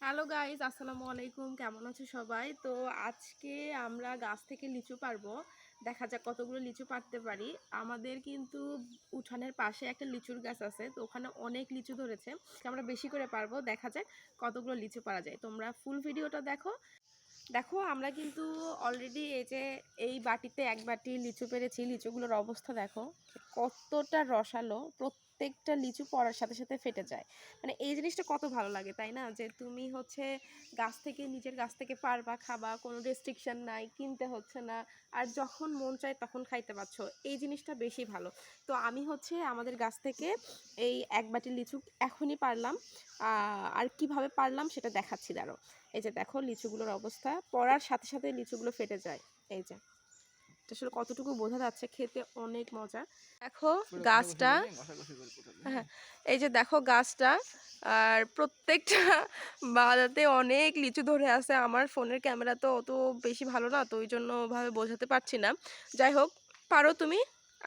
Hello guys, আসসালামু আলাইকুম। কেমন আছো সবাই? তো আজকে আমরা গাছ থেকে লিচু পারবো। দেখা যাক কতগুলো লিচু পারতে পারি। আমাদের কিন্তু উঠানের পাশে একটা লিচুর গাছ আছে, তো ওখানে অনেক লিচু ধরেছে। আমরা বেশি করে পারবো, দেখা যাক কতগুলো লিচু পারা যায়। তোমরা ফুল ভিডিওটা দেখো। দেখো আমরা কিন্তু অলরেডি এই বাটিতে এক বাটি লিচু পেরেছি। লিচুগুলোর অবস্থা দেখো কতটা রসালো, প্রত্যেকটা লিচু পড়ার সাথে সাথে ফেটে যায়। মানে এই জিনিসটা কত ভালো লাগে, তাই না? যে তুমি গাছ থেকে, নিজের গাছ থেকে পারবা, খাবা, কোনো রেস্ট্রিকশন নাই, কিনতে হচ্ছে না, আর যখন মন চায় তখন খাইতে পারছো। এই জিনিসটা বেশি ভালো। তো আমি আমাদের গাছ থেকে এই এক বাটি লিচু এখনই পারলাম। আর কিভাবে পারলাম সেটা দেখাচ্ছি, দাঁড়ো। এই যে দেখো লিচুগুলোর অবস্থা, পড়ার সাথে সাথে লিচুগুলো ফেটে যায়। এই যে আসলে কতটুকু বোঝা যাচ্ছে, খেতে অনেক মজা। দেখো গাছটা, হ্যাঁ, এই যে দেখো গাছটা, আর প্রত্যেকটা বাদাতে অনেক লিচু ধরে আছে। আমার ফোনের ক্যামেরা তো অত বেশি ভালো না, তো ওই জন্য ওভাবে বোঝাতে পারছি না। যাই হোক, পারো তুমি।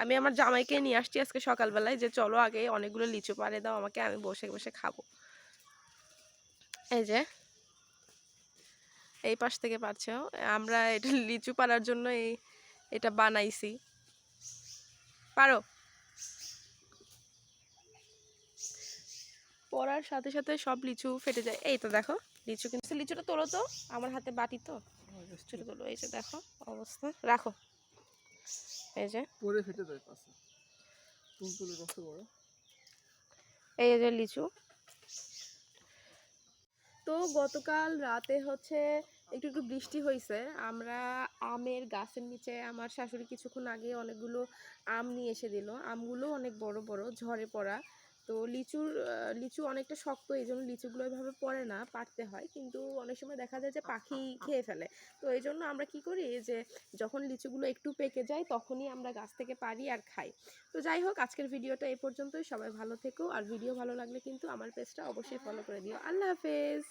আমি আমার জামাইকে নিয়ে আসছি আজকে সকালবেলায়, যে চলো আগে অনেকগুলো লিচু পাড়ে দাও আমাকে, আমি বসে বসে খাবো। এই যে এই পাশ থেকে পারছো। আমরা এটা লিচু পাড়ার জন্য এটা বানাইছি। পারো। পড়ার সাথে সাথে সব লিচু ফেটে যায়। এই তো দেখো লিচু, কিন্তু লিচুটা তোলো তো, আমার হাতে বাটি তো, লিচুটা তোলো। এই যে দেখো অবস্থা, রাখো। এই যে পরে ফেটে যায় পাশে তুলতুলে কষ্ট করে। এই যে লিচু। তো গতকাল রাতে একটু একটু বৃষ্টি হয়েছে। আমরা আমের গাছের নিচে, আমার শাশুড়ি কিছুক্ষণ আগে অনেকগুলো আম নিয়ে এসে দিল। আমগুলো অনেক বড় বড়, ঝরে পড়া। তো লিচু অনেকটা শক্ত, এই জন্য লিচুগুলো ওইভাবে পড়ে না, পাড়তে হয়। কিন্তু অনেক সময় দেখা যায় যে পাখি খেয়ে ফেলে। তো এই জন্য আমরা কি করি, যে যখন লিচুগুলো একটু পেকে যায় তখনই আমরা গাছ থেকে পারি আর খাই। তো যাই হোক, আজকের ভিডিওটা এই পর্যন্তই। সবাই ভালো থেকো, আর ভিডিও ভালো লাগলে কিন্তু আমার পেজটা অবশ্যই ফলো করে দিও। আল্লাহ হাফেজ।